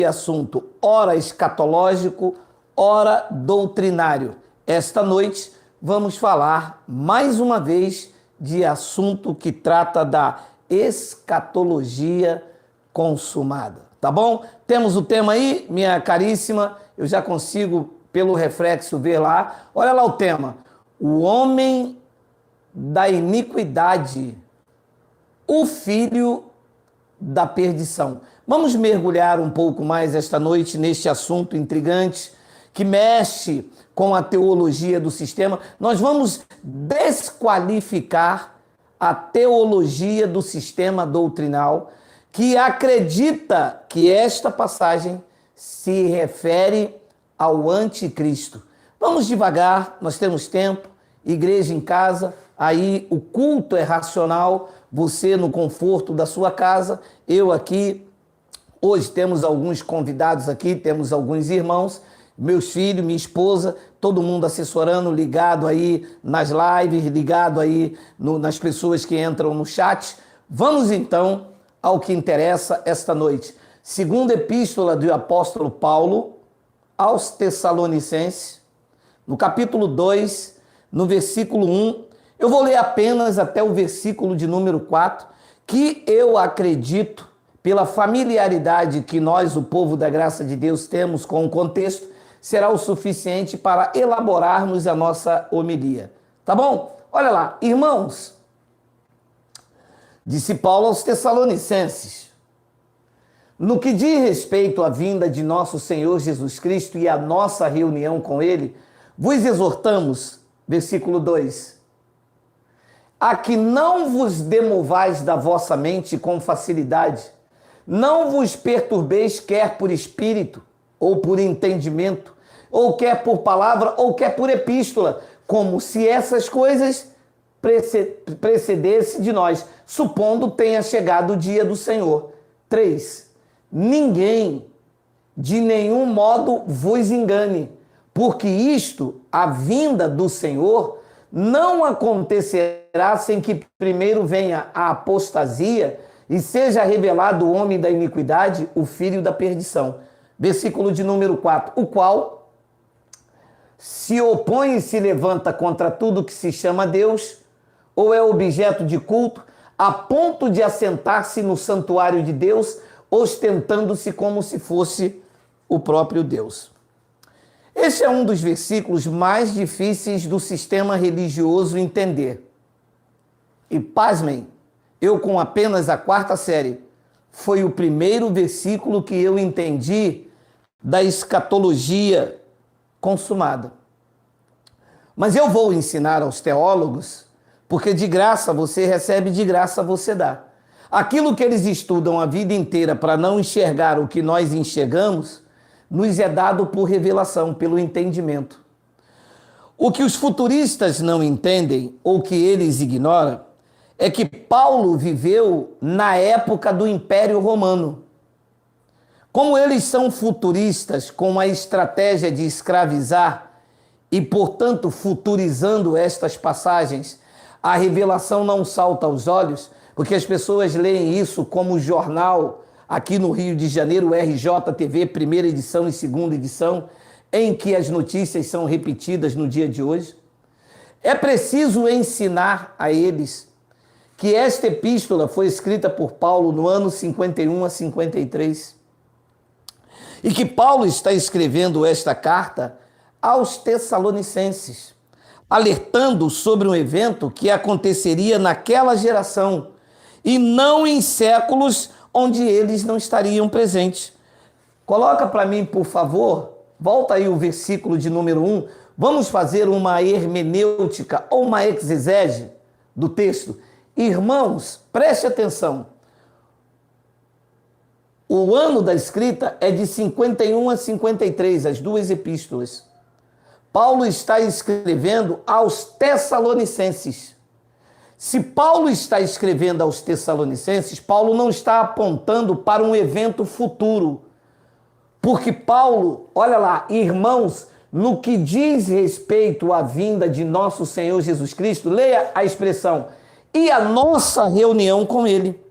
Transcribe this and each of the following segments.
assunto, ora escatológico, ora doutrinário. Esta noite vamos falar mais uma vez de assunto que trata da escatologia consumada, tá bom? Temos o tema aí, minha caríssima, eu já consigo pelo reflexo ver lá. Olha lá o tema: o homem da iniquidade, o filho da perdição. Vamos mergulhar um pouco mais esta noite neste assunto intrigante que mexe com a teologia do sistema. Nós vamos desqualificar a teologia do sistema doutrinal que acredita que esta passagem se refere ao anticristo. Vamos devagar, nós temos tempo, igreja em casa, aí o culto é racional, você no conforto da sua casa, eu aqui. Hoje temos alguns convidados aqui, temos alguns irmãos, meus filhos, minha esposa, todo mundo assessorando, ligado aí nas lives, ligado aí nas pessoas que entram no chat. Vamos então ao que interessa esta noite. Segunda epístola do apóstolo Paulo aos Tessalonicenses, no capítulo 2, no versículo 1, eu vou ler apenas até o versículo de número 4, que eu acredito, pela familiaridade que nós, o povo da graça de Deus, temos com o contexto, será o suficiente para elaborarmos a nossa homilia. Tá bom? Olha lá, irmãos, disse Paulo aos Tessalonicenses, no que diz respeito à vinda de nosso Senhor Jesus Cristo e à nossa reunião com Ele, vos exortamos, versículo 2, a que não vos demovais da vossa mente com facilidade, não vos perturbeis quer por espírito, ou por entendimento, ou quer por palavra, ou quer por epístola, como se essas coisas precedessem de nós, supondo tenha chegado o dia do Senhor. 3. Ninguém de nenhum modo vos engane, porque isto, a vinda do Senhor, não acontecerá sem que primeiro venha a apostasia e seja revelado o homem da iniquidade, o filho da perdição. Versículo de número 4, o qual se opõe e se levanta contra tudo que se chama Deus, ou é objeto de culto, a ponto de assentar-se no santuário de Deus, ostentando-se como se fosse o próprio Deus. Este é um dos versículos mais difíceis do sistema religioso entender. E pasmem, eu com apenas a 4ª série, foi o primeiro versículo que eu entendi da escatologia consumada. Mas eu vou ensinar aos teólogos, porque de graça você recebe, de graça você dá. Aquilo que eles estudam a vida inteira para não enxergar o que nós enxergamos, nos é dado por revelação, pelo entendimento. O que os futuristas não entendem, ou que eles ignoram, é que Paulo viveu na época do Império Romano. Como eles são futuristas com a estratégia de escravizar e, portanto, futurizando estas passagens, a revelação não salta aos olhos, porque as pessoas leem isso como jornal aqui no Rio de Janeiro, RJTV, primeira edição e segunda edição, em que as notícias são repetidas no dia de hoje. É preciso ensinar a eles que esta epístola foi escrita por Paulo no ano 51 a 53 e que Paulo está escrevendo esta carta aos Tessalonicenses, alertando sobre um evento que aconteceria naquela geração e não em séculos onde eles não estariam presentes. Coloca para mim, por favor, volta aí o versículo de número 1, vamos fazer uma hermenêutica ou uma exegese do texto. Irmãos, preste atenção. O ano da escrita é de 51 a 53, as duas epístolas. Paulo está escrevendo aos Tessalonicenses. Se Paulo está escrevendo aos Tessalonicenses, Paulo não está apontando para um evento futuro. Porque Paulo, olha lá, irmãos, no que diz respeito à vinda de nosso Senhor Jesus Cristo, leia a expressão, e a nossa reunião com ele.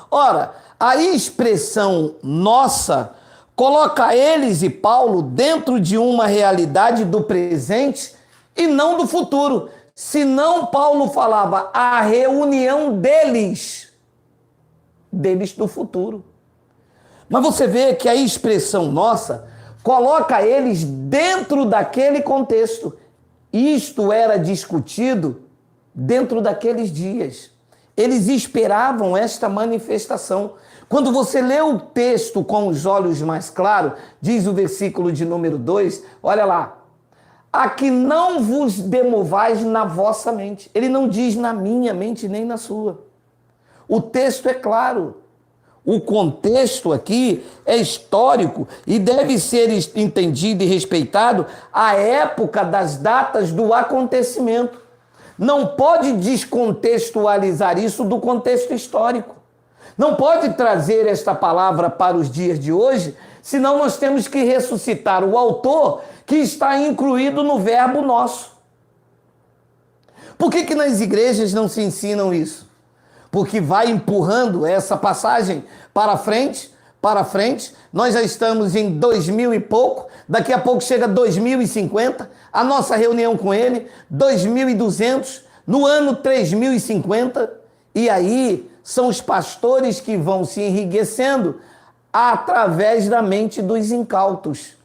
Ora, A expressão nossa coloca eles e Paulo dentro de uma realidade do presente e não do futuro. Senão Paulo falava a reunião deles do futuro. Mas você vê que a expressão nossa coloca eles dentro daquele contexto. Isto era discutido dentro daqueles dias. Eles esperavam esta manifestação. Quando você lê o texto com os olhos mais claros, diz o versículo de número 2, olha lá. A que não vos demovais na vossa mente. Ele não diz na minha mente nem na sua. O texto é claro. O contexto aqui é histórico e deve ser entendido e respeitado a época das datas do acontecimento. Não pode descontextualizar isso do contexto histórico. Não pode trazer esta palavra para os dias de hoje, senão nós temos que ressuscitar o autor que está incluído no verbo nosso. Por que nas igrejas não se ensinam isso? Porque vai empurrando essa passagem para frente. Nós já estamos em 2000 e pouco, daqui a pouco chega 2050, a nossa reunião com ele, 2200, no ano 3050, e aí são os pastores que vão se enriquecendo através da mente dos incautos.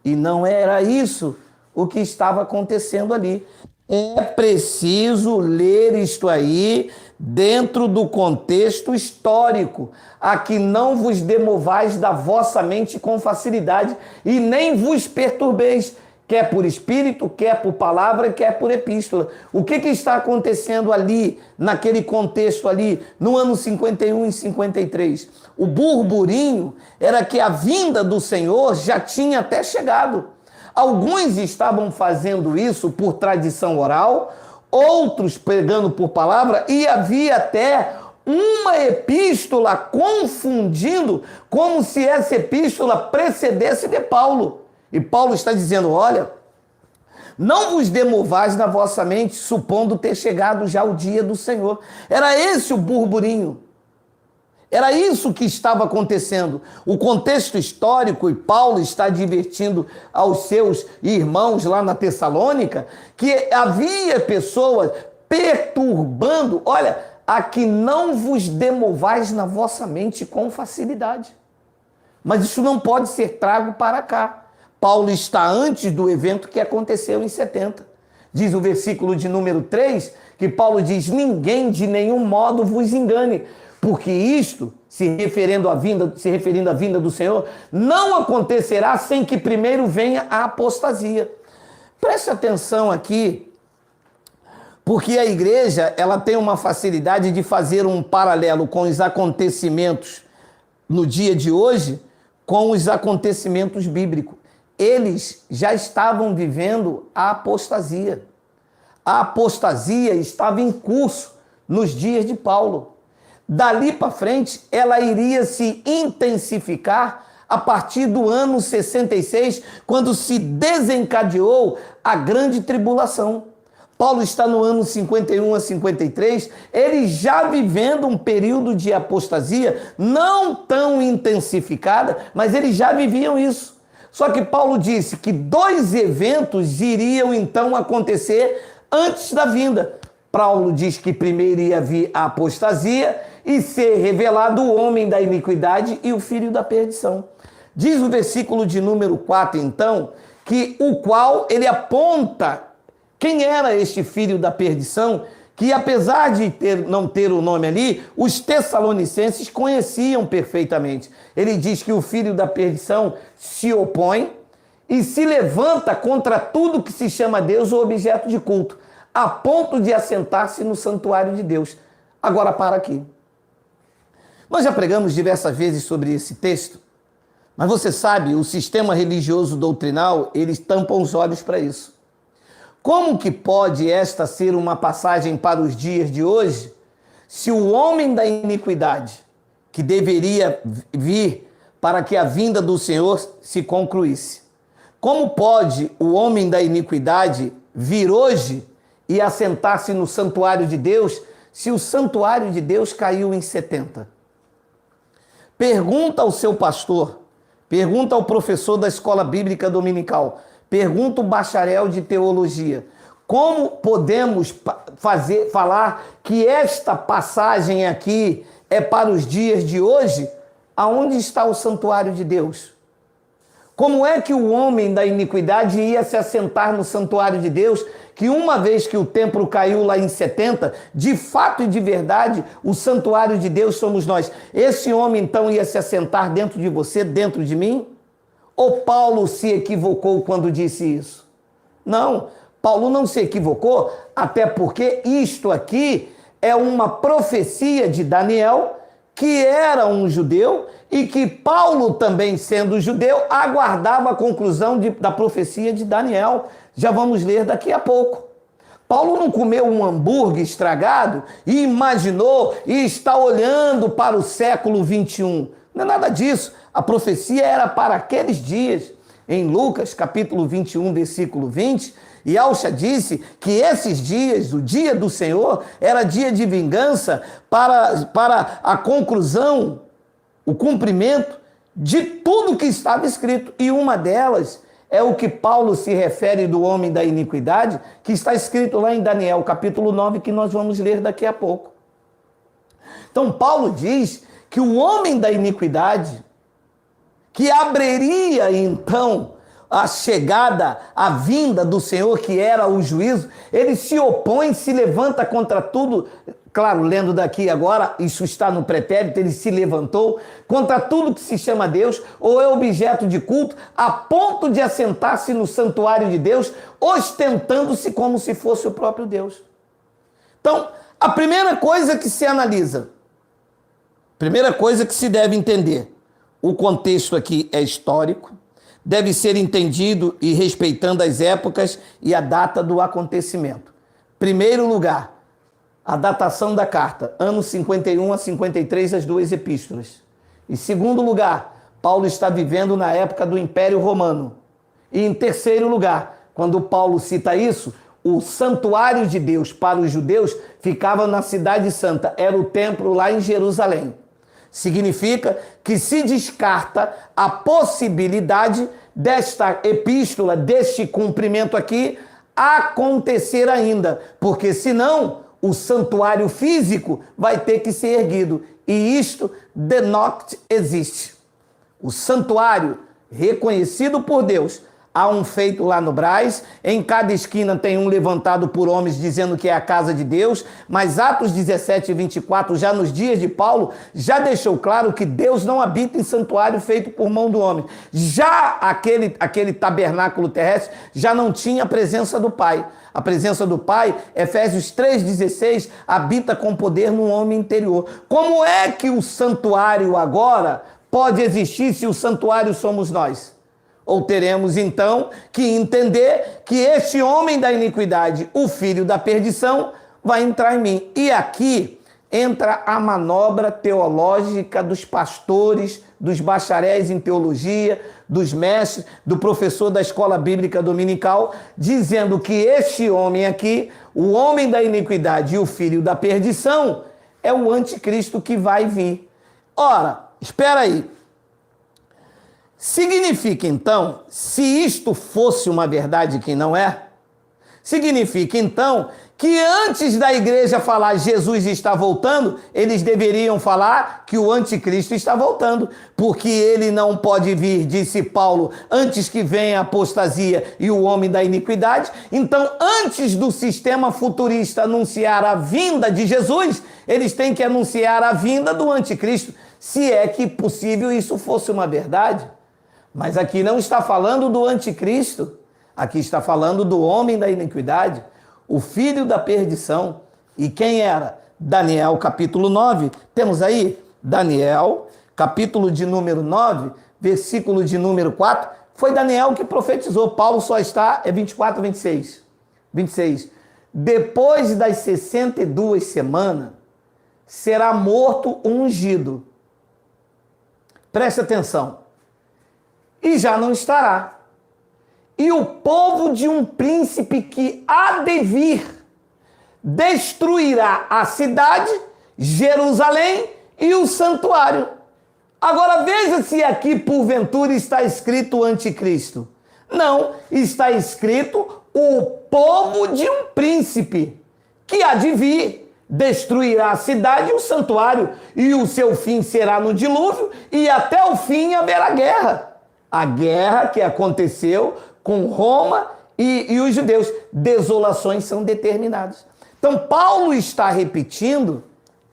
E não era isso o que estava acontecendo ali. É preciso ler isto aí dentro do contexto histórico, a que não vos demovais da vossa mente com facilidade e nem vos perturbeis, quer por espírito, quer por palavra, quer por epístola. O que está acontecendo ali, naquele contexto ali, no ano 51 e 53? O burburinho era que a vinda do Senhor já tinha até chegado. Alguns estavam fazendo isso por tradição oral, outros pregando por palavra, e havia até uma epístola confundindo como se essa epístola precedesse de Paulo. E Paulo está dizendo, olha, não vos demovais na vossa mente, supondo ter chegado já o dia do Senhor. Era esse o burburinho. Era isso que estava acontecendo. O contexto histórico, e Paulo está advertindo aos seus irmãos lá na Tessalônica, que havia pessoas perturbando, olha, a que não vos demovais na vossa mente com facilidade. Mas isso não pode ser trago para cá. Paulo está antes do evento que aconteceu em 70. Diz o versículo de número 3, que Paulo diz, ninguém de nenhum modo vos engane, porque isto, se referindo à vinda do Senhor, não acontecerá sem que primeiro venha a apostasia. Preste atenção aqui, porque a igreja ela tem uma facilidade de fazer um paralelo com os acontecimentos no dia de hoje com os acontecimentos bíblicos. Eles já estavam vivendo a apostasia. A apostasia estava em curso nos dias de Paulo. Dali para frente, ela iria se intensificar a partir do ano 66, quando se desencadeou a grande tribulação. Paulo está no ano 51 a 53, ele já vivendo um período de apostasia, não tão intensificada, mas eles já viviam isso. Só que Paulo disse que 2 eventos iriam então acontecer antes da vinda. Paulo diz que primeiro ia vir a apostasia e ser revelado o homem da iniquidade e o filho da perdição. Diz o versículo de número 4, então, que o qual ele aponta quem era este filho da perdição, que apesar de não ter o nome ali, os tessalonicenses conheciam perfeitamente. Ele diz que o filho da perdição se opõe e se levanta contra tudo que se chama Deus ou objeto de culto, a ponto de assentar-se no santuário de Deus. Agora para aqui. Nós já pregamos diversas vezes sobre esse texto, mas você sabe, o sistema religioso doutrinal, eles tampam os olhos para isso. Como que pode esta ser uma passagem para os dias de hoje, se o homem da iniquidade, que deveria vir para que a vinda do Senhor se concluísse? Como pode o homem da iniquidade vir hoje e assentar-se no santuário de Deus, se o santuário de Deus caiu em 70? Pergunta ao seu pastor, pergunta ao professor da escola bíblica dominical, pergunta ao bacharel de teologia. Como podemos falar que esta passagem aqui é para os dias de hoje? Aonde está o santuário de Deus? Como é que o homem da iniquidade ia se assentar no santuário de Deus, que uma vez que o templo caiu lá em 70, de fato e de verdade, o santuário de Deus somos nós. Esse homem então ia se assentar dentro de você, dentro de mim? Ou Paulo se equivocou quando disse isso? Não, Paulo não se equivocou, até porque isto aqui é uma profecia de Daniel, que era um judeu e que Paulo, também sendo judeu, aguardava a conclusão da profecia de Daniel. Já vamos ler daqui a pouco. Paulo não comeu um hambúrguer estragado e imaginou e está olhando para o século 21. Não é nada disso. A profecia era para aqueles dias. Em Lucas, capítulo 21, versículo 20, Yahshua disse que esses dias, o dia do Senhor, era dia de vingança para a conclusão, o cumprimento de tudo que estava escrito. E uma delas é o que Paulo se refere do homem da iniquidade, que está escrito lá em Daniel, capítulo 9, que nós vamos ler daqui a pouco. Então, Paulo diz que o homem da iniquidade, que abriria então a chegada, a vinda do Senhor, que era o juízo, ele se opõe, se levanta contra tudo. Claro, lendo daqui agora, isso está no pretérito, ele se levantou contra tudo que se chama Deus, ou é objeto de culto, a ponto de assentar-se no santuário de Deus, ostentando-se como se fosse o próprio Deus. Então, a primeira coisa que se analisa, primeira coisa que se deve entender, o contexto aqui é histórico, deve ser entendido e respeitando as épocas e a data do acontecimento. Primeiro lugar, a datação da carta, anos 51 a 53, as duas epístolas. Em segundo lugar, Paulo está vivendo na época do Império Romano. E em terceiro lugar, quando Paulo cita isso, o santuário de Deus para os judeus ficava na Cidade Santa, era o templo lá em Jerusalém. Significa que se descarta a possibilidade desta epístola, deste cumprimento aqui, acontecer ainda, porque senão o santuário físico vai ter que ser erguido, e isto de not existe. O santuário reconhecido por Deus, há um feito lá no Brás, em cada esquina tem um levantado por homens dizendo que é a casa de Deus, mas Atos 17 e 24, já nos dias de Paulo, já deixou claro que Deus não habita em santuário feito por mão do homem. Já aquele tabernáculo terrestre já não tinha a presença do Pai. A presença do Pai, Efésios 3,16, habita com poder no homem interior. Como é que o santuário agora pode existir se o santuário somos nós? Ou teremos então que entender que este homem da iniquidade, o filho da perdição, vai entrar em mim. E aqui entra a manobra teológica dos pastores, dos bacharéis em teologia, dos mestres, do professor da escola bíblica dominical, dizendo que este homem aqui, o homem da iniquidade e o filho da perdição, é o anticristo que vai vir. Ora, espera aí. Significa, então, se isto fosse uma verdade que não é, significa, então, que antes da igreja falar Jesus está voltando, eles deveriam falar que o anticristo está voltando, porque ele não pode vir, disse Paulo, antes que venha a apostasia e o homem da iniquidade. Então, antes do sistema futurista anunciar a vinda de Jesus, eles têm que anunciar a vinda do anticristo, se é que possível isso fosse uma verdade. Mas aqui não está falando do anticristo, aqui está falando do homem da iniquidade, o filho da perdição. E quem era? Daniel, capítulo 9. Temos aí Daniel, capítulo de número 9, versículo de número 4. Foi Daniel que profetizou. Paulo só está, 24, 26. 26. Depois das 62 semanas, será morto o ungido. Preste atenção. E já não estará. E o povo de um príncipe que há de vir destruirá a cidade, Jerusalém e o santuário. Agora veja se aqui porventura está escrito anticristo. Não, está escrito o povo de um príncipe, que há de vir, destruirá a cidade e o santuário, e o seu fim será no dilúvio, e até o fim haverá guerra. A guerra que aconteceu com Roma e os judeus. Desolações são determinadas. Então, Paulo está repetindo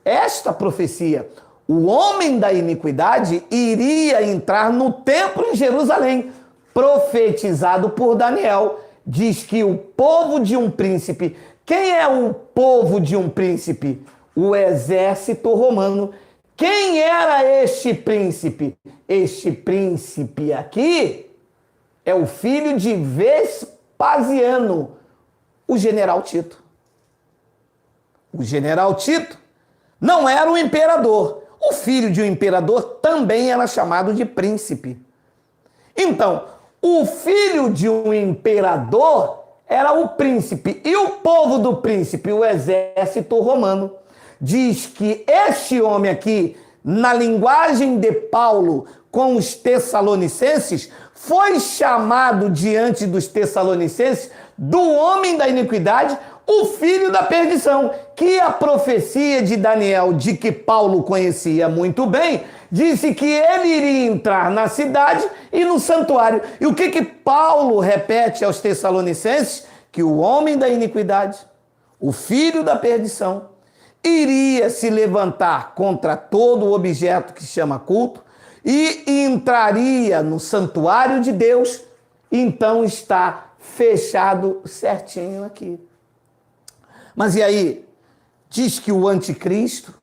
esta profecia. O homem da iniquidade iria entrar no templo em Jerusalém, profetizado por Daniel. Diz que o povo de um príncipe. Quem é o povo de um príncipe? O exército romano. Quem era este príncipe? Este príncipe aqui é o filho de Vespasiano, o general Tito. O general Tito não era o imperador. O filho de um imperador também era chamado de príncipe. Então, o filho de um imperador era o príncipe. E o povo do príncipe, o exército romano. Diz que este homem aqui, na linguagem de Paulo com os tessalonicenses, foi chamado diante dos tessalonicenses do homem da iniquidade, o filho da perdição, que a profecia de Daniel, de que Paulo conhecia muito bem, disse que ele iria entrar na cidade e no santuário. E o que Paulo repete aos tessalonicenses? Que o homem da iniquidade, o filho da perdição, iria se levantar contra todo o objeto que chama culto e entraria no santuário de Deus. Então está fechado certinho aqui. Mas e aí? Diz que o anticristo,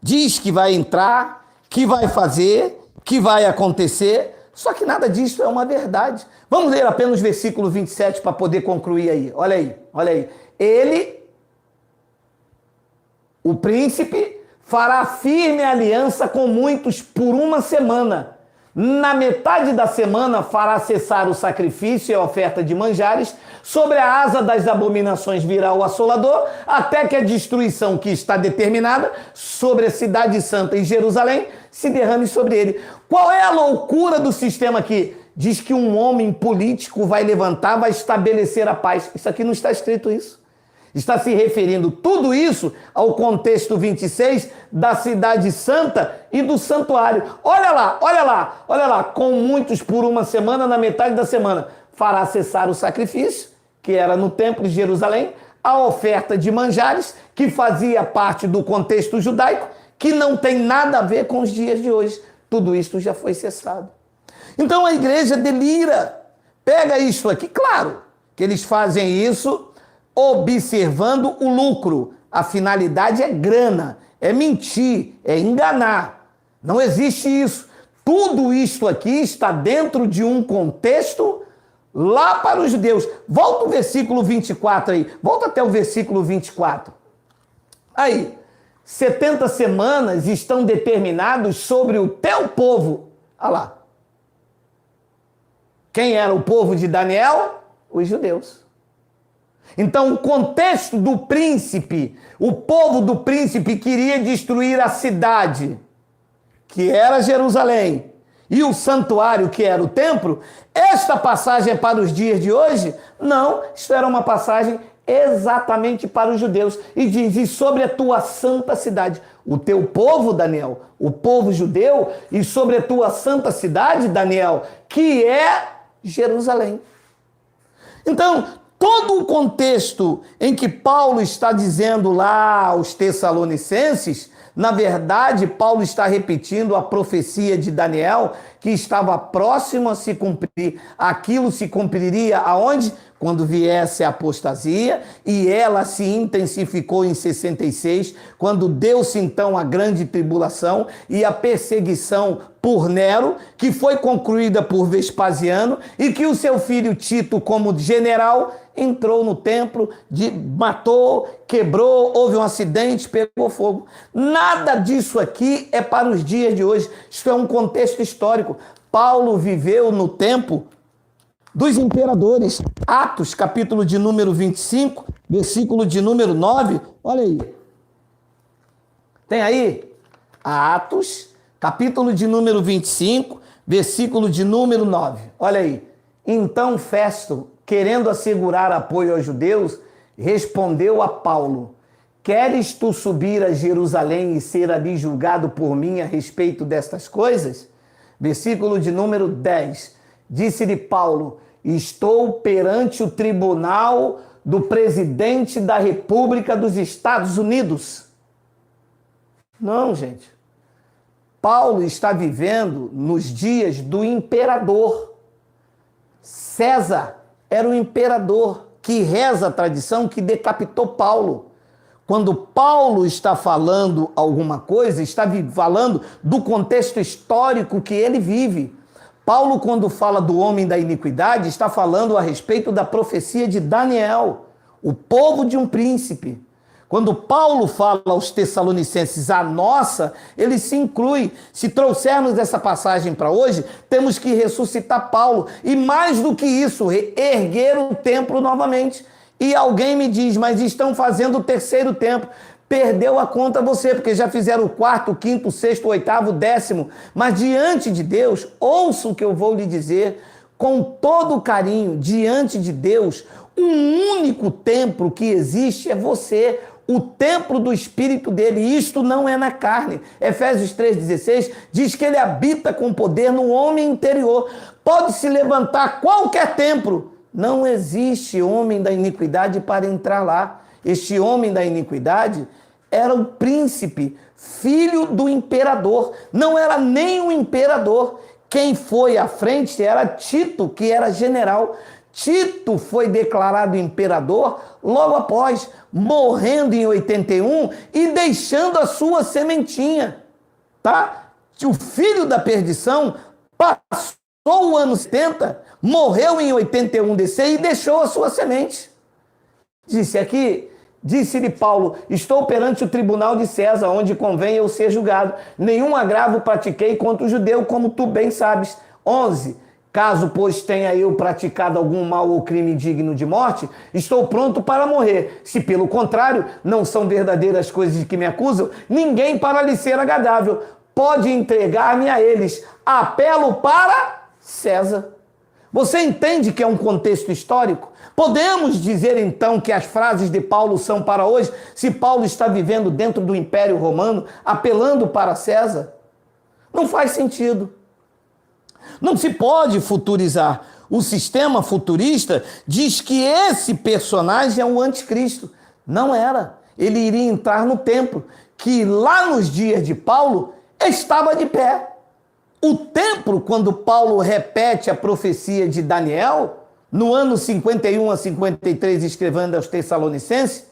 diz que vai entrar, que vai fazer, que vai acontecer, só que nada disso é uma verdade. Vamos ler apenas o versículo 27 para poder concluir aí. Olha aí, olha aí. Ele, o príncipe, fará firme aliança com muitos por uma semana. Na metade da semana fará cessar o sacrifício e a oferta de manjares. Sobre a asa das abominações virá o assolador, até que a destruição que está determinada sobre a cidade santa e Jerusalém se derrame sobre ele. Qual é a loucura do sistema aqui? Diz que um homem político vai levantar, vai estabelecer a paz. Isso aqui não está escrito isso. Está se referindo tudo isso ao contexto 26 da cidade santa e do santuário. Olha lá, olha lá, olha lá. Com muitos por uma semana, na metade da semana, fará cessar o sacrifício, que era no templo de Jerusalém, a oferta de manjares, que fazia parte do contexto judaico, que não tem nada a ver com os dias de hoje. Tudo isso já foi cessado. Então a igreja delira. Pega isso aqui, claro, que eles fazem isso observando o lucro. A finalidade é grana, é mentir, é enganar. Não existe isso. Tudo isso aqui está dentro de um contexto lá para os judeus. Volta o versículo 24 aí. Volta até o versículo 24. Aí, 70 semanas estão determinados sobre o teu povo. Olha lá. Quem era o povo de Daniel? Os judeus. Então, o contexto do príncipe, o povo do príncipe queria destruir a cidade, que era Jerusalém, e o santuário, que era o templo. Esta passagem é para os dias de hoje? Não, isso era uma passagem exatamente para os judeus. E diz, e sobre a tua santa cidade, o teu povo, Daniel, o povo judeu, e sobre a tua santa cidade, Daniel, que é Jerusalém. Então, todo o contexto em que Paulo está dizendo lá aos Tessalonicenses, na verdade, Paulo está repetindo a profecia de Daniel, que estava próximo a se cumprir. Aquilo se cumpriria aonde? Quando viesse a apostasia, e ela se intensificou em 66, quando deu-se então a grande tribulação e a perseguição por Nero, que foi concluída por Vespasiano, e que o seu filho Tito, como general, entrou no templo, matou, quebrou, houve um acidente, pegou fogo. Nada disso aqui é para os dias de hoje. Isso é um contexto histórico. Paulo viveu no tempo dos imperadores. Atos, capítulo de número 25, versículo de número 9. Olha aí. Tem aí? Atos capítulo de número 25, versículo de número 9. Olha aí. Então Festo, querendo assegurar apoio aos judeus, respondeu a Paulo: queres tu subir a Jerusalém e ser ali julgado por mim a respeito destas coisas? Versículo de número 10. Disse-lhe Paulo: estou perante o tribunal do presidente da República dos Estados Unidos. Não, gente. Paulo está vivendo nos dias do imperador. César era o imperador que reza a tradição que decapitou Paulo. Quando Paulo está falando alguma coisa, está falando do contexto histórico que ele vive. Paulo, quando fala do homem da iniquidade, está falando a respeito da profecia de Daniel, o povo de um príncipe. Quando Paulo fala aos Tessalonicenses a nossa, ele se inclui. Se trouxermos essa passagem para hoje, temos que ressuscitar Paulo. E mais do que isso, erguer o templo novamente. E alguém me diz, mas estão fazendo o terceiro templo. Perdeu a conta você, porque já fizeram o quarto, o quinto, o sexto, o oitavo, o décimo. Mas diante de Deus, ouça o que eu vou lhe dizer com todo carinho. Diante de Deus, um único templo que existe é você, o templo do Espírito dele. Isto não é na carne. Efésios 3,16 diz que ele habita com poder no homem interior. Pode se levantar qualquer templo. Não existe homem da iniquidade para entrar lá. Este homem da iniquidade era o príncipe, filho do imperador. Não era nem o imperador. Quem foi à frente era Tito, que era general. Tito foi declarado imperador logo após, morrendo em 81 e deixando a sua sementinha. Tá? O filho da perdição passou o ano 70, morreu em 81 DC e deixou a sua semente. Disse aqui, disse-lhe Paulo: estou perante o tribunal de César, onde convém eu ser julgado. Nenhum agravo pratiquei contra o judeu, como tu bem sabes. 11. Caso, pois, tenha eu praticado algum mal ou crime digno de morte, estou pronto para morrer. Se, pelo contrário, não são verdadeiras coisas de que me acusam, ninguém para lhe ser agradável pode entregar-me a eles. Apelo para César. Você entende que é um contexto histórico? Podemos dizer, então, que as frases de Paulo são para hoje, se Paulo está vivendo dentro do Império Romano, apelando para César? Não faz sentido. Não se pode futurizar. O sistema futurista diz que esse personagem é o anticristo. Não era. Ele iria entrar no templo, que lá nos dias de Paulo estava de pé. O templo, quando Paulo repete a profecia de Daniel, no ano 51 a 53, escrevendo aos Tessalonicenses,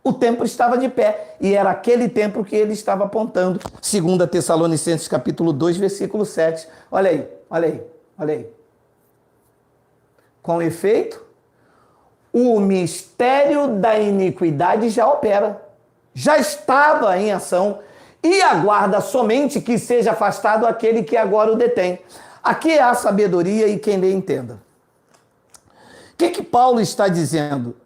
o templo estava de pé. E era aquele templo que ele estava apontando. 2 Tessalonicenses capítulo 2, versículo 7. Olha aí, olha aí, olha aí. Com efeito, o mistério da iniquidade já opera. Já estava em ação. E aguarda somente que seja afastado aquele que agora o detém. Aqui há sabedoria e quem lê entenda. O que Paulo está dizendo?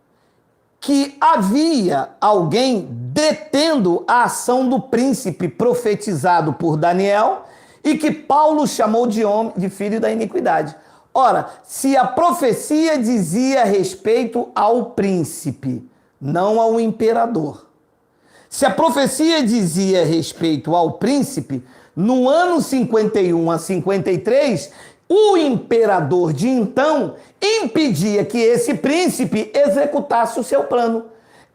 Que havia alguém detendo a ação do príncipe profetizado por Daniel e que Paulo chamou de homem, de filho da iniquidade. Ora, se a profecia dizia respeito ao príncipe, não ao imperador. Se a profecia dizia respeito ao príncipe, no ano 51 a 53, o imperador de então impedia que esse príncipe executasse o seu plano.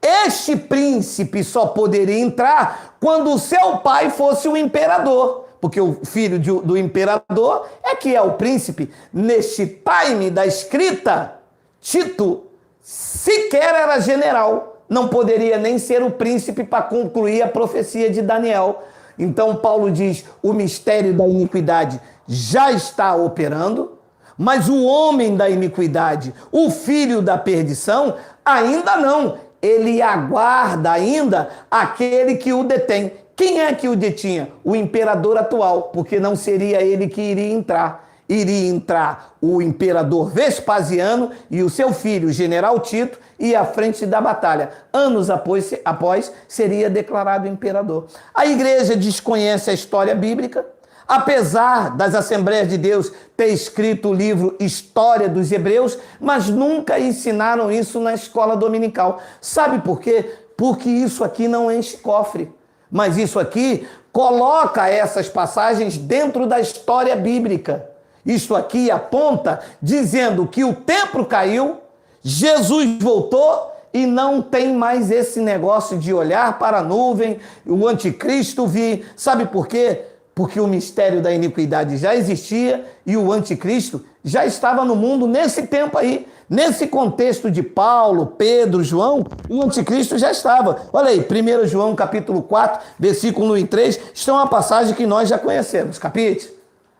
Este príncipe só poderia entrar quando o seu pai fosse o imperador, porque o filho do imperador é que é o príncipe. Neste time da escrita, Tito sequer era general. Não poderia nem ser o príncipe para concluir a profecia de Daniel. Então Paulo diz, o mistério da iniquidade já está operando, mas o homem da iniquidade, o filho da perdição, ainda não. Ele aguarda ainda aquele que o detém. Quem é que o detinha? O imperador atual, porque não seria ele que iria entrar. Iria entrar o imperador Vespasiano e o seu filho, o general Tito, e à frente da batalha. Anos após seria declarado imperador. A igreja desconhece a história bíblica. apesar das Assembleias de Deus ter escrito o livro História dos Hebreus, mas nunca ensinaram isso na escola dominical. Sabe por quê? Porque isso aqui não enche cofre. Mas isso aqui coloca essas passagens dentro da história bíblica. Isso aqui aponta dizendo que o templo caiu, Jesus voltou e não tem mais esse negócio de olhar para a nuvem, o anticristo vir. Sabe por quê? Porque o mistério da iniquidade já existia e o anticristo já estava no mundo nesse tempo aí. Nesse contexto de Paulo, Pedro, João, o anticristo já estava. Olha aí, 1 João capítulo 4, versículo 1 e 3, está uma passagem que nós já conhecemos. Capite?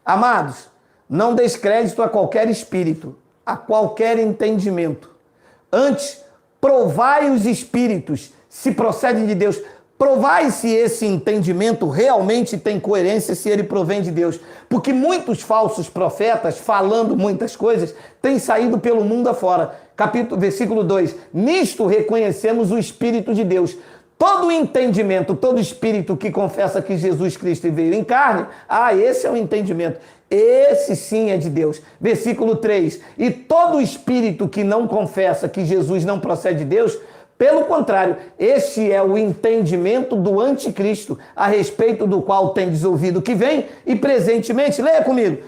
Amados, não des crédito a qualquer espírito, a qualquer entendimento. Antes, provai os espíritos, se procedem de Deus. Provai se esse entendimento realmente tem coerência, se ele provém de Deus. Porque muitos falsos profetas, falando muitas coisas, têm saído pelo mundo afora. Versículo 2. Nisto reconhecemos o Espírito de Deus. Todo entendimento, todo espírito que confessa que Jesus Cristo veio em carne, esse é o entendimento. Esse sim é de Deus. Versículo 3. E todo espírito que não confessa que Jesus não procede de Deus, pelo contrário, este é o entendimento do anticristo, a respeito do qual tendes ouvido que vem, e presentemente, leia comigo,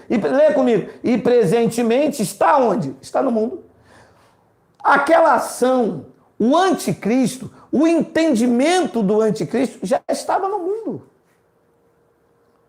e presentemente está onde? Está no mundo. Aquela ação, o anticristo, o entendimento do anticristo já estava no mundo.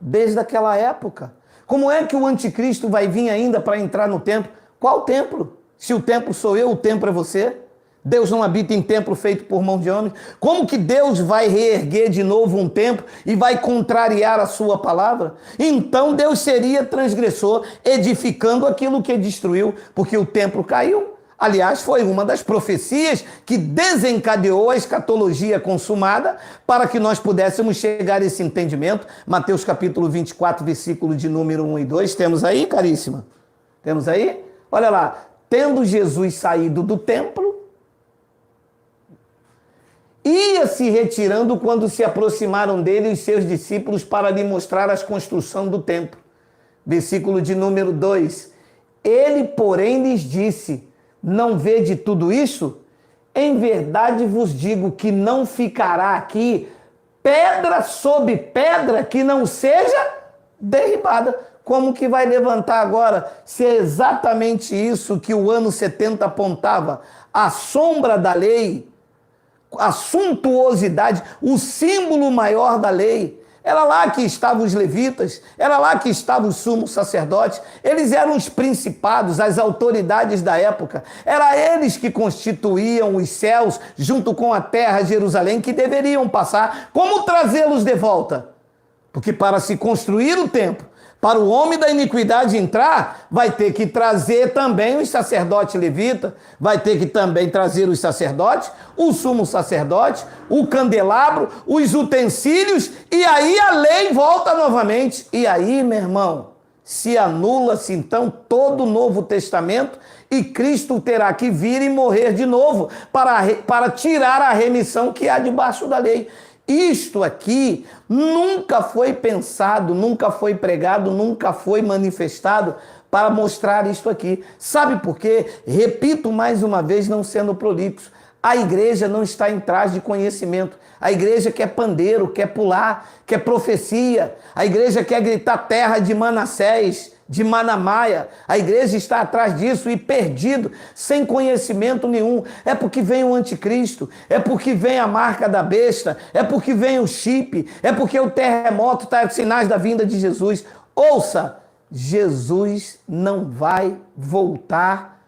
Desde aquela época. Como é que o anticristo vai vir ainda para entrar no templo? Qual templo? Se o templo sou eu, o templo é você. Deus não habita em templo feito por mão de homens. Como que Deus vai reerguer de novo um templo e vai contrariar a sua palavra? Então Deus seria transgressor, edificando aquilo que destruiu, porque o templo caiu. Aliás, foi uma das profecias que desencadeou a escatologia consumada para que nós pudéssemos chegar a esse entendimento. Mateus capítulo 24, versículo de número 1 e 2. Temos aí, caríssima? Temos aí? Olha lá. Tendo Jesus saído do templo, ia se retirando quando se aproximaram dele os seus discípulos para lhe mostrar a construção do templo. Versículo de número 2. Ele, porém, lhes disse: não vede tudo isso? Em verdade vos digo que não ficará aqui pedra sobre pedra que não seja derribada. Como que vai levantar agora, se é exatamente isso que o ano 70 apontava? A sombra da lei, a suntuosidade, o símbolo maior da lei. Era lá que estavam os levitas, era lá que estavam os sumos sacerdotes, eles eram os principados, as autoridades da época, era eles que constituíam os céus junto com a terra, Jerusalém, que deveriam passar. Como trazê-los de volta? Porque para se construir o templo, para o homem da iniquidade entrar, vai ter que trazer também os sacerdotes levitas, vai ter que também trazer os sacerdotes, o sumo sacerdote, o candelabro, os utensílios, e aí a lei volta novamente. E aí, meu irmão, se anula-se então todo o Novo Testamento e Cristo terá que vir e morrer de novo para tirar a remissão que há debaixo da lei. Isto aqui nunca foi pensado, nunca foi pregado, nunca foi manifestado para mostrar isto aqui. Sabe por quê? Repito mais uma vez, não sendo prolixo. A igreja não está em trás de conhecimento. A igreja quer pandeiro, quer pular, quer profecia. A igreja quer gritar terra de Manassés, de Manamaia. A igreja está atrás disso e perdido, sem conhecimento nenhum. É porque vem o anticristo, é porque vem a marca da besta, é porque vem o chip, é porque o terremoto está sinais da vinda de Jesus. Ouça, Jesus não vai voltar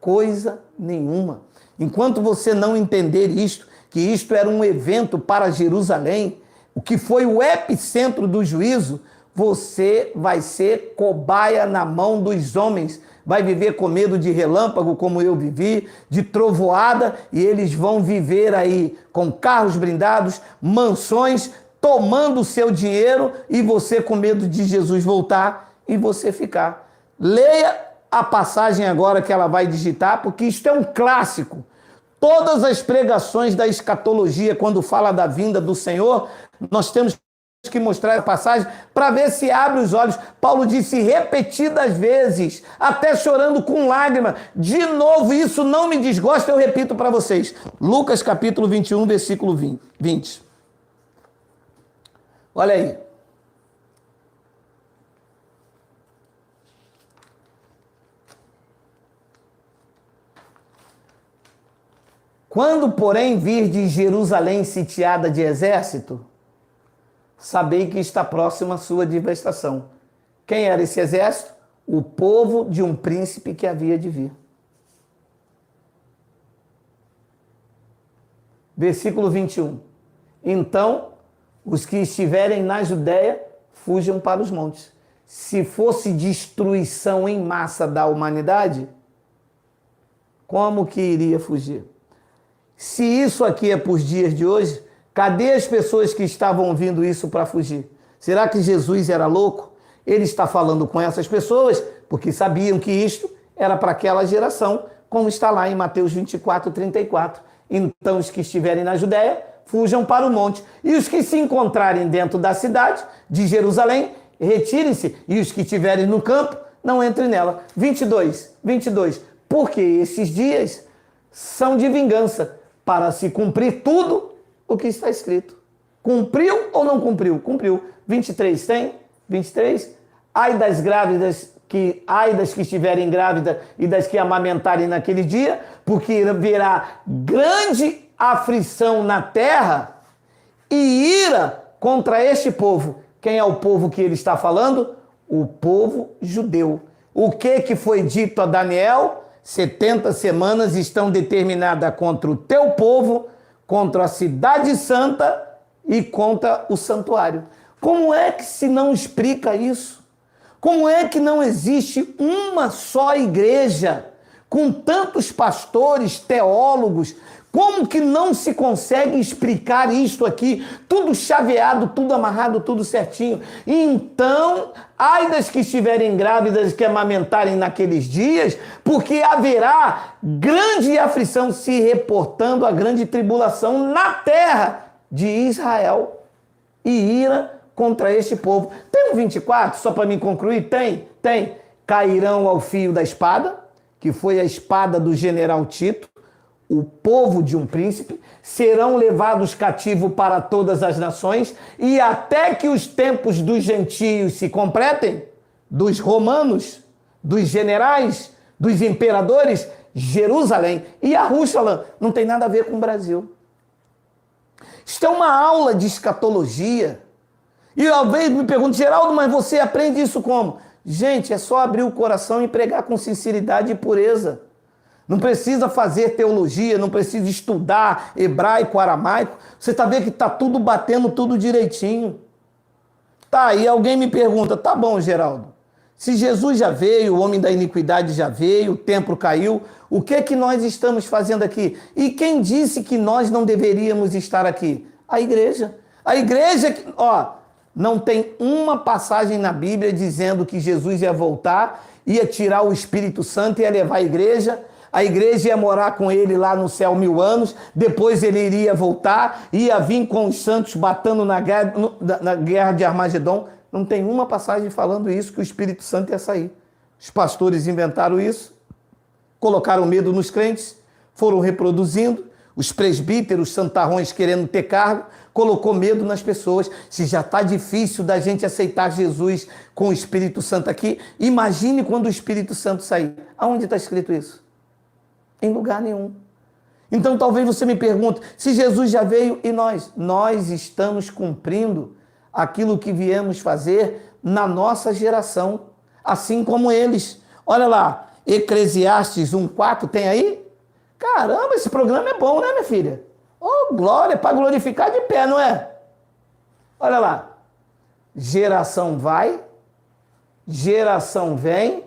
coisa nenhuma. Enquanto você não entender isto, que isto era um evento para Jerusalém, o que foi o epicentro do juízo, você vai ser cobaia na mão dos homens, vai viver com medo de relâmpago, como eu vivi, de trovoada, e eles vão viver aí com carros blindados, mansões, tomando o seu dinheiro, e você com medo de Jesus voltar e você ficar. Leia a passagem agora que ela vai digitar, porque isto é um clássico. Todas as pregações da escatologia, quando fala da vinda do Senhor, nós temos que mostrar a passagem para ver se abre os olhos. Paulo disse repetidas vezes, até chorando com lágrima. De novo, isso não me desgosta, eu repito para vocês. Lucas capítulo 21, versículo 20. Olha aí. Quando, porém, virdes Jerusalém sitiada de exército, sabei que está próxima a sua devastação. Quem era esse exército? O povo de um príncipe que havia de vir. Versículo 21. Então, os que estiverem na Judéia, fujam para os montes. Se fosse destruição em massa da humanidade, como que iria fugir? Se isso aqui é para os dias de hoje, cadê as pessoas que estavam ouvindo isso para fugir? Será que Jesus era louco? Ele está falando com essas pessoas porque sabiam que isto era para aquela geração, como está lá em Mateus 24, 34. Então, os que estiverem na Judéia, fujam para o monte. E os que se encontrarem dentro da cidade de Jerusalém, retirem-se. E os que estiverem no campo, não entrem nela. 22. Porque esses dias são de vingança, para se cumprir tudo o que está escrito. Cumpriu ou não cumpriu? Cumpriu. 23 tem? 23. Ai das que estiverem grávidas e das que amamentarem naquele dia, porque virá grande aflição na terra e ira contra este povo. Quem é o povo que ele está falando? O povo judeu. O que foi dito a Daniel? 70 semanas estão determinadas contra o teu povo, contra a cidade santa e contra o santuário. Como é que se não explica isso? Como é que não existe uma só igreja com tantos pastores, teólogos? Como que não se consegue explicar isto aqui? Tudo chaveado, tudo amarrado, tudo certinho. Então, ai das que estiverem grávidas que amamentarem naqueles dias, porque haverá grande aflição, se reportando a grande tribulação na terra de Israel e ira contra este povo. Tem um 24, só para me concluir? Tem. Cairão ao fio da espada, que foi a espada do general Tito, o povo de um príncipe, serão levados cativos para todas as nações, e até que os tempos dos gentios se completem, dos romanos, dos generais, dos imperadores, Jerusalém e Jerusalém não tem nada a ver com o Brasil. Isto é uma aula de escatologia. E talvez me pergunte, Geraldo, mas você aprende isso como? Gente, é só abrir o coração e pregar com sinceridade e pureza. Não precisa fazer teologia, não precisa estudar hebraico, aramaico. Você está vendo que está tudo batendo tudo direitinho. Tá, e alguém me pergunta, tá bom, Geraldo, se Jesus já veio, o homem da iniquidade já veio, o templo caiu, o que é que nós estamos fazendo aqui? E quem disse que nós não deveríamos estar aqui? A igreja. A igreja, não tem uma passagem na Bíblia dizendo que Jesus ia voltar, ia tirar o Espírito Santo e ia levar a igreja ia morar com ele lá no céu 1000 anos, depois ele iria voltar, ia vir com os santos batendo na guerra de Armagedon. Não tem uma passagem falando isso, que o Espírito Santo ia sair. Os pastores inventaram isso, colocaram medo nos crentes, foram reproduzindo, os presbíteros, santarrões querendo ter cargo, colocou medo nas pessoas. Se já está difícil da gente aceitar Jesus com o Espírito Santo aqui, imagine quando o Espírito Santo sair. Aonde está escrito isso? Em lugar nenhum. Então talvez você me pergunte, se Jesus já veio e nós? Nós estamos cumprindo aquilo que viemos fazer na nossa geração, assim como eles. Olha lá, Eclesiastes 1:4, tem aí? Caramba, esse programa é bom, né, minha filha? Oh, glória, para glorificar de pé, não é? Olha lá, geração vai, geração vem,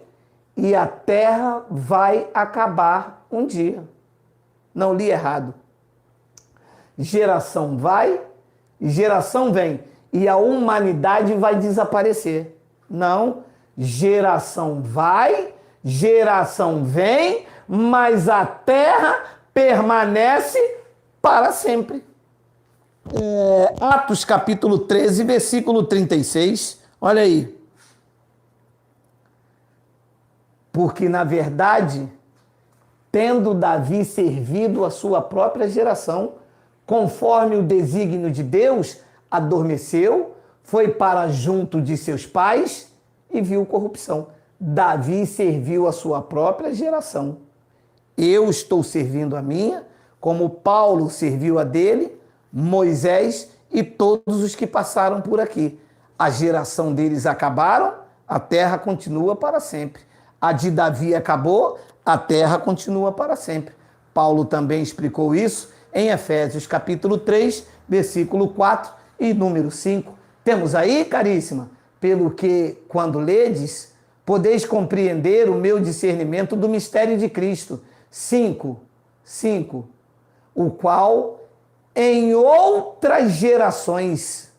e a terra vai acabar um dia. Não li errado. Geração vai, geração vem, e a humanidade vai desaparecer. Não, geração vai, geração vem, mas a terra permanece para sempre. Atos capítulo 13, versículo 36. Olha aí. Porque, na verdade, tendo Davi servido a sua própria geração, conforme o desígnio de Deus, adormeceu, foi para junto de seus pais e viu corrupção. Davi serviu a sua própria geração. Eu estou servindo a minha, como Paulo serviu a dele, Moisés e todos os que passaram por aqui. A geração deles acabaram, a terra continua para sempre. A de Davi acabou, a terra continua para sempre. Paulo também explicou isso em Efésios capítulo 3, versículo 4 e número 5. Temos aí, caríssima, pelo que, quando ledes, podeis compreender o meu discernimento do mistério de Cristo. 5. O qual em outras gerações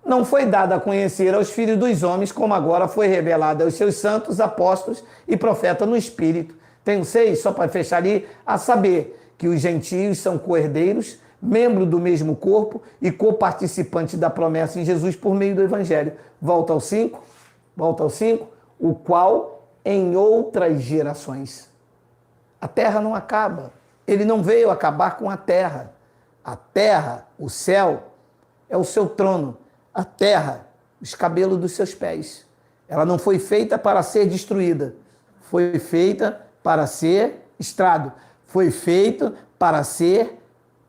não foi dado a conhecer aos filhos dos homens, como agora foi revelado aos seus santos, apóstolos e profetas no Espírito. Tenho 6, só para fechar ali, a saber que os gentios são co-herdeiros, membros do mesmo corpo e coparticipantes da promessa em Jesus por meio do Evangelho. Volta ao 5, o qual em outras gerações. A terra não acaba, ele não veio acabar com a terra. A terra, o céu, é o seu trono. A terra, os cabelos dos seus pés. Ela não foi feita para ser destruída. Foi feita para ser estrado. Foi feita para ser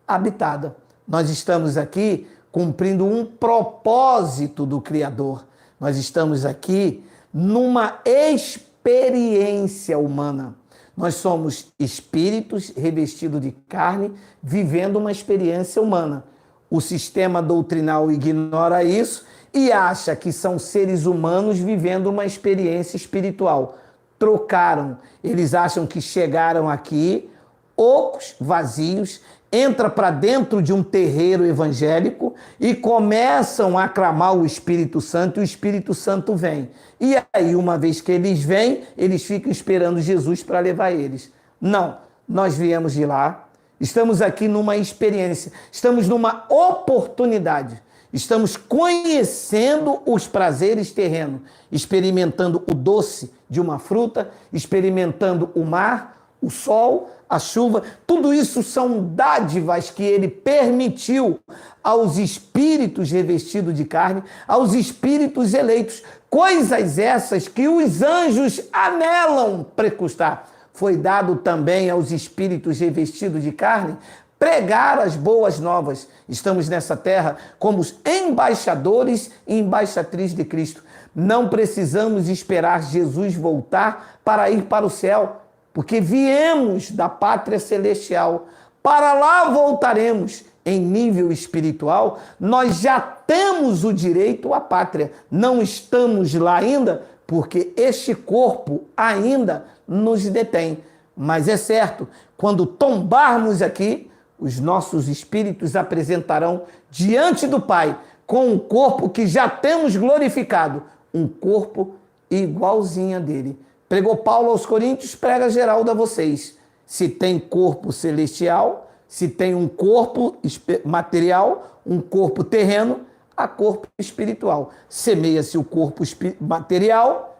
habitada. Nós estamos aqui cumprindo um propósito do Criador. Nós estamos aqui numa experiência humana. Nós somos espíritos revestidos de carne, vivendo uma experiência humana. O sistema doutrinal ignora isso e acha que são seres humanos vivendo uma experiência espiritual. Trocaram. Eles acham que chegaram aqui, ocos, vazios, entra para dentro de um terreiro evangélico e começam a aclamar o Espírito Santo, e o Espírito Santo vem. E aí, uma vez que eles vêm, eles ficam esperando Jesus para levar eles. Não, nós viemos de lá, estamos aqui numa experiência, estamos numa oportunidade, estamos conhecendo os prazeres terrenos, experimentando o doce de uma fruta, experimentando o mar, o sol, a chuva. Tudo isso são dádivas que ele permitiu aos espíritos revestidos de carne, aos espíritos eleitos, coisas essas que os anjos anelam precustar. Foi dado também aos espíritos revestidos de carne pregar as boas novas. Estamos nessa terra como os embaixadores e embaixatrizes de Cristo. Não precisamos esperar Jesus voltar para ir para o céu, porque viemos da pátria celestial. Para lá voltaremos. Em nível espiritual, nós já temos o direito à pátria. Não estamos lá ainda, porque este corpo ainda nos detém. Mas é certo, quando tombarmos aqui, os nossos espíritos apresentarão diante do Pai, com um corpo que já temos glorificado, um corpo igualzinho a dele. Pregou Paulo aos Coríntios, prega Geraldo a vocês. Se tem corpo celestial, se tem um corpo material, um corpo terreno, há corpo espiritual. Semeia-se o corpo material,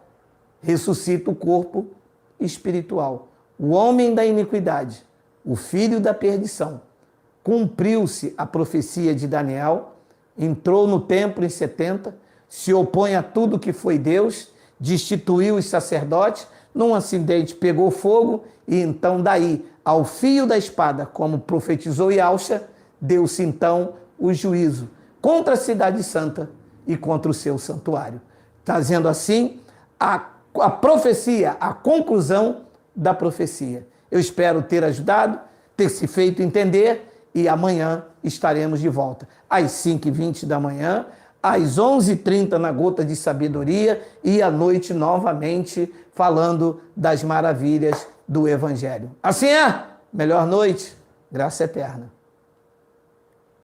ressuscita o corpo espiritual. O homem da iniquidade, o filho da perdição, cumpriu-se a profecia de Daniel, entrou no templo em 70, se opõe a tudo que foi Deus, destituiu os sacerdotes, num acidente pegou fogo, e então daí, ao fio da espada, como profetizou Yahshua, deu-se então o juízo contra a cidade santa e contra o seu santuário, trazendo assim a profecia, a conclusão da profecia. Eu espero ter ajudado, ter se feito entender, e amanhã estaremos de volta, às 5h20 da manhã, às 11h30 na Gota de Sabedoria, e à noite novamente falando das maravilhas do Evangelho. Assim é, melhor noite, graça eterna.